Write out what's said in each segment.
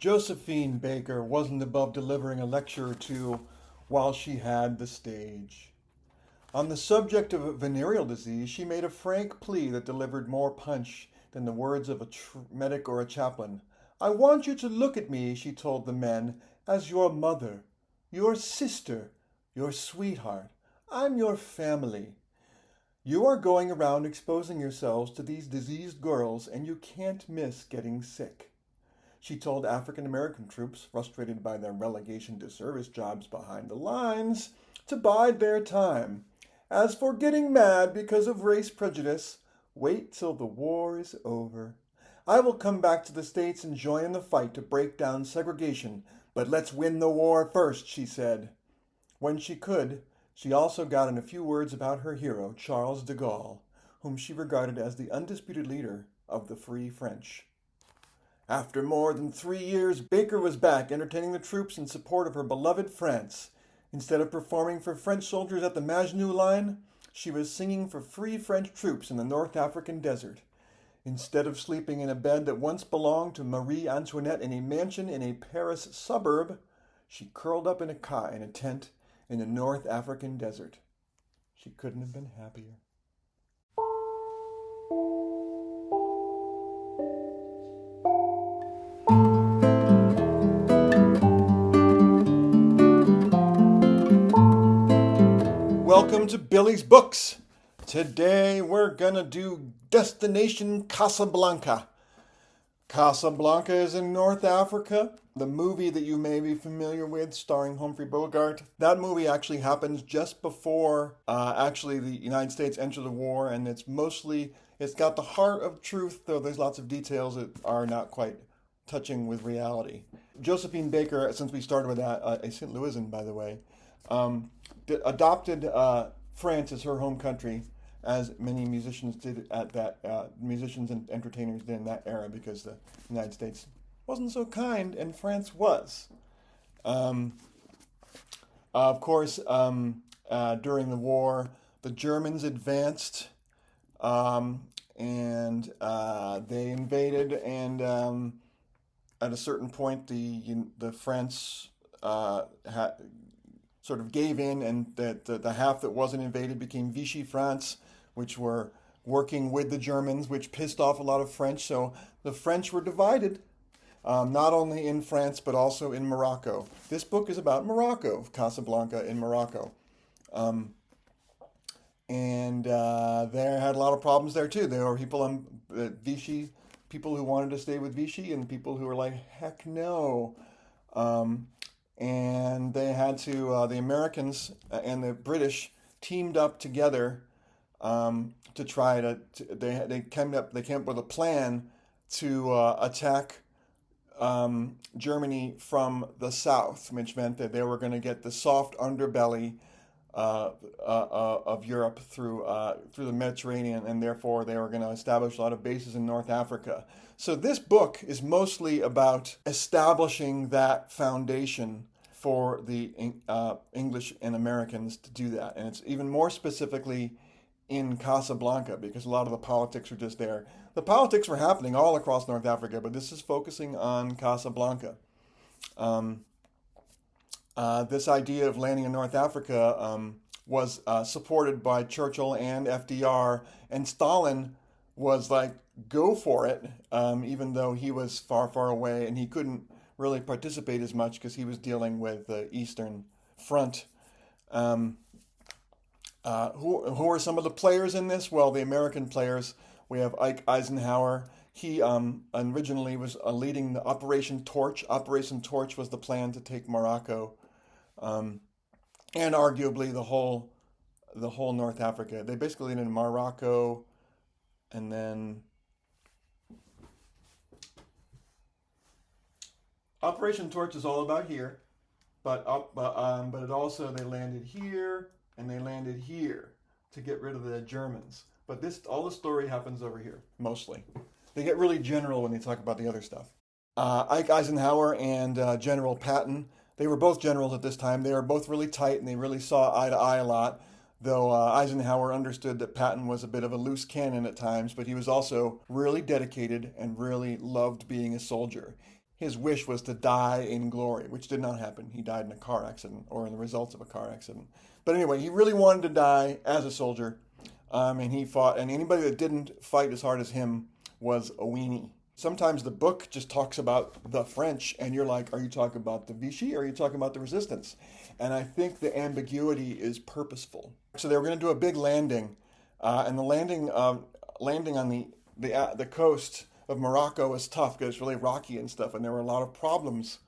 Josephine Baker wasn't above delivering a lecture or two while she had the stage. On the subject of venereal disease, she made a frank plea that delivered more punch than the words of a medic or a chaplain. "I want you to look at me," she told the men, "as your mother, your sister, your sweetheart. I'm your family. You are going around exposing yourselves to these diseased girls, and you can't miss getting sick." She told African American troops, frustrated by their relegation to service jobs behind the lines, to bide their time. "As for getting mad because of race prejudice, wait till the war is over. I will come back to the States and join in the fight to break down segregation, but let's win the war first," she said. When she could, she also got in a few words about her hero, Charles de Gaulle, whom she regarded as the undisputed leader of the Free French. After more than 3 years, Baker was back entertaining the troops in support of her beloved France. Instead of performing for French soldiers at the Maginot Line, she was singing for free French troops in the North African desert. Instead of sleeping in a bed that once belonged to Marie Antoinette in a mansion in a Paris suburb, she curled up in a tent in the North African desert. She couldn't have been happier. Welcome to Billy's Books. Today we're gonna do Destination Casablanca. Casablanca is in North Africa. The movie that you may be familiar with, starring Humphrey Bogart, that movie actually happens just before the United States enter the war, and it's got the heart of truth, though there's lots of details that are not quite touching with reality. Josephine Baker, since we started with that, a St. Louisan, by the way, adopted France as her home country, as many musicians did at that musicians and entertainers did in that era, because the United States wasn't so kind and France was. Of course, during the war, the Germans advanced, and they invaded, and at a certain point, the France sort of gave in, and the half that wasn't invaded became Vichy France, which were working with the Germans, which pissed off a lot of French. So the French were divided, not only in France, but also in Morocco. This book is about Morocco, Casablanca in Morocco. And they had a lot of problems there too. There were people Vichy, people who wanted to stay with Vichy, and people who were like, heck no. And they had to, the Americans and the British teamed up together to try they came up with a plan to attack Germany from the south, which meant that they were going to get the soft underbelly of Europe through the Mediterranean, and therefore they were going to establish a lot of bases in North Africa. So this book is mostly about establishing that foundation for the English and Americans to do that. And it's even more specifically in Casablanca, because a lot of the politics are just there. The politics were happening all across North Africa, but this is focusing on Casablanca. This idea of landing in North Africa was supported by Churchill and FDR, and Stalin was like, go for it, even though he was far, far away, and he couldn't really participate as much because he was dealing with the Eastern Front. Who are some of the players in this? Well, the American players. We have Ike Eisenhower. He originally was leading the Operation Torch. Operation Torch was the plan to take Morocco, and arguably the whole North Africa. They basically landed in Morocco, and then Operation Torch is all about here, but it also, they landed here and they landed here to get rid of the Germans. But all the story happens over here mostly. They get really general when they talk about the other stuff. Ike Eisenhower and General Patton, they were both generals at this time. They were both really tight, and they really saw eye to eye a lot. Though Eisenhower understood that Patton was a bit of a loose cannon at times, but he was also really dedicated and really loved being a soldier. his wish was to die in glory, which did not happen. He died in a car accident or in the results of a car accident. But anyway, he really wanted to die as a soldier, and he fought. And anybody that didn't fight as hard as him was a weenie. Sometimes the book just talks about the French, and you're like, are you talking about the Vichy or are you talking about the resistance? And I think the ambiguity is purposeful. So they were going to do a big landing, and the landing on the coast of Morocco was tough because it's really rocky and stuff, and there were a lot of problems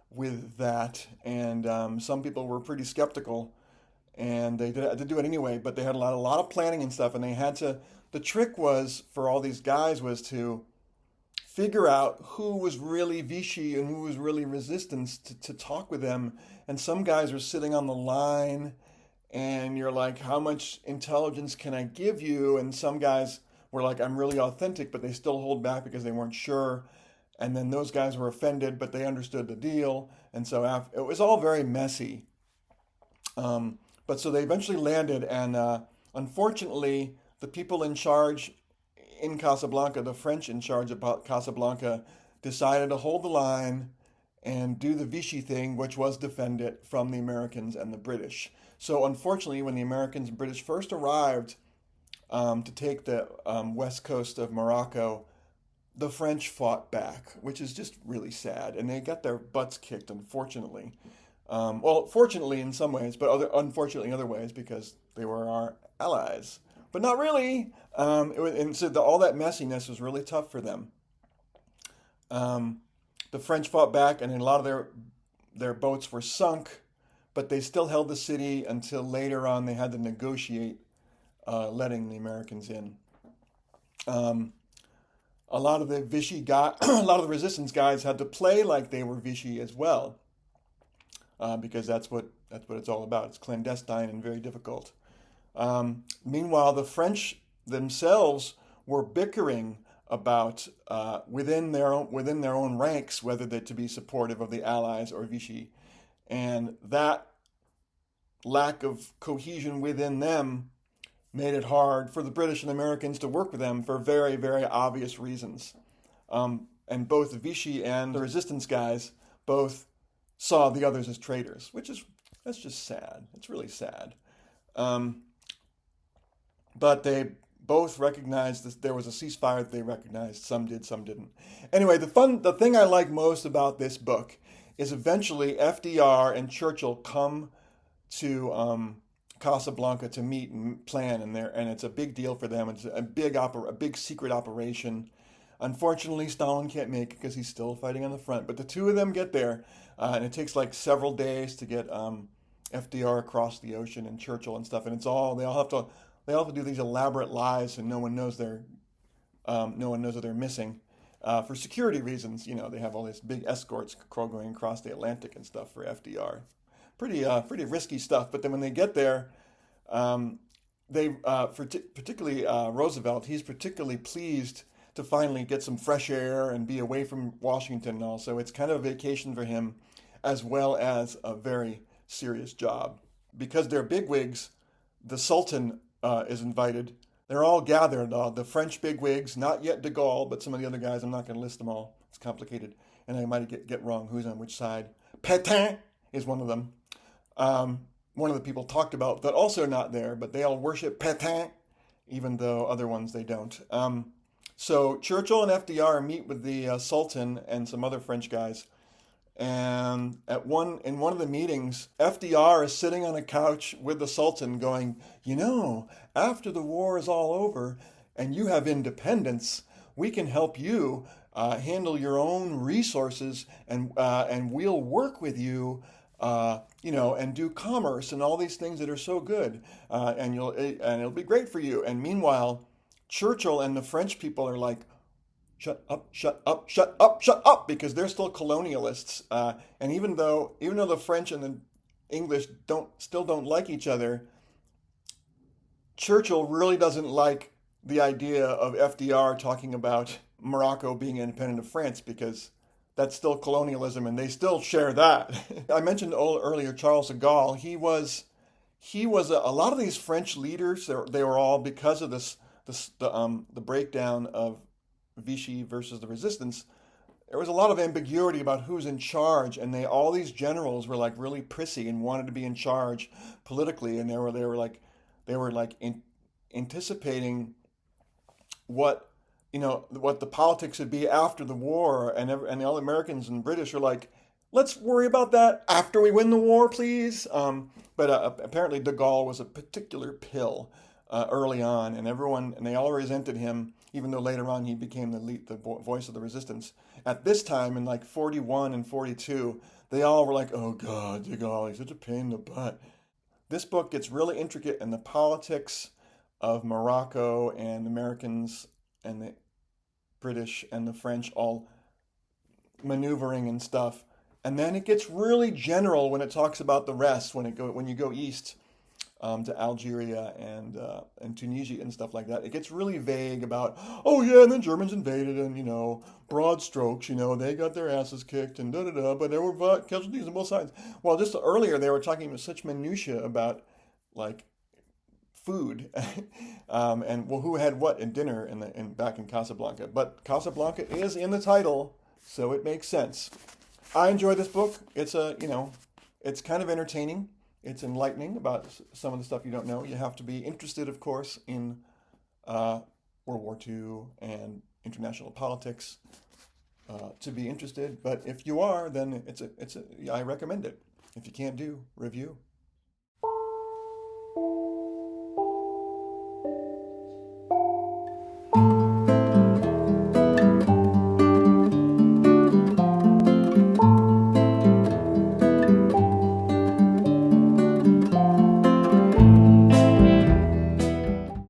with that, and some people were pretty skeptical, and they had to do it anyway. But they had a lot of planning and stuff, and they had to. The trick was for all these guys was to figure out who was really Vichy and who was really resistance to talk with them. And some guys were sitting on the line, and you're like, how much intelligence can I give you? And some guys were like, I'm really authentic, but they still hold back because they weren't sure. And then those guys were offended, but they understood the deal. And so it was all very messy. But so they eventually landed, and unfortunately, the people in charge in Casablanca, the French in charge of Casablanca, decided to hold the line and do the Vichy thing, which was defend it from the Americans and the British. So unfortunately, when the Americans and British first arrived to take the west coast of Morocco, the French fought back, which is just really sad. And they got their butts kicked, unfortunately. Well, fortunately in some ways, but unfortunately in other ways, because they were our allies. But not really. And so all that messiness was really tough for them. The French fought back, and a lot of their boats were sunk, but they still held the city until later on they had to negotiate letting the Americans in. A lot of the Vichy a lot of the resistance guys had to play like they were Vichy as well, because that's what it's all about. It's clandestine and very difficult. Meanwhile, the French themselves were bickering about within their own ranks whether they're to be supportive of the Allies or Vichy, and that lack of cohesion within them made it hard for the British and Americans to work with them for very, very obvious reasons. And both the Vichy and the resistance guys both saw the others as traitors, that's just sad. It's really sad. But they both recognized that there was a ceasefire that they recognized. Some did, some didn't. Anyway, the thing I like most about this book is eventually FDR and Churchill come to Casablanca to meet and plan, and it's a big deal for them. It's a big secret operation. Unfortunately, Stalin can't make it because he's still fighting on the front. But the two of them get there, and it takes like several days to get FDR across the ocean and Churchill and stuff. And they all have to do these elaborate lies, and no one knows that they're missing for security reasons. You know, they have all these big escorts going across the Atlantic and stuff for FDR. Pretty risky stuff. But then when they get there, particularly Roosevelt, he's particularly pleased to finally get some fresh air and be away from Washington and all. So it's kind of a vacation for him, as well as a very serious job. Because they're bigwigs, the Sultan is invited. They're all gathered, the French bigwigs, not yet de Gaulle, but some of the other guys. I'm not going to list them all. It's complicated, and I might get wrong who's on which side. Pétain is one of them. One of the people talked about that also not there, but they all worship Pétain, even though other ones they don't. So Churchill and FDR meet with the Sultan and some other French guys. And in one of the meetings, FDR is sitting on a couch with the Sultan going, after the war is all over and you have independence, we can help you handle your own resources, and we'll work with you, and do commerce and all these things that are so good, and it'll be great for you. And meanwhile, Churchill and the French people are like, shut up, shut up, shut up, shut up, because they're still colonialists. And even though the French and the English still don't like each other, Churchill really doesn't like the idea of FDR talking about Morocco being independent of France, because that's still colonialism, and they still share that. I mentioned earlier Charles de Gaulle. He was a lot of these French leaders. They were all, because of the breakdown of Vichy versus the resistance, there was a lot of ambiguity about who's in charge, and all these generals were like really prissy and wanted to be in charge politically, and they were like anticipating what what the politics would be after the war, and all the Americans and British are like, let's worry about that after we win the war, please. But apparently De Gaulle was a particular pill early on, and they all resented him, even though later on he became the voice of the resistance. At this time, in like 41 and 42, they all were like, oh God, De Gaulle, he's such a pain in the butt. This book gets really intricate in the politics of Morocco and the Americans and the British and the French all maneuvering and stuff. And then it gets really general when it talks about the rest, when you go east to Algeria and Tunisia and stuff like that. It gets really vague about, oh yeah, and the Germans invaded, and broad strokes, they got their asses kicked and da da da, but there were casualties on both sides. Well, just earlier they were talking with such minutia about like food, and well, who had what in dinner back in Casablanca. But Casablanca is in the title, so it makes sense. I enjoy this book. It's kind of entertaining. It's enlightening about some of the stuff you don't know. You have to be interested, of course, in World War II and international politics to be interested. But if you are, then I recommend it. If you can't do, review.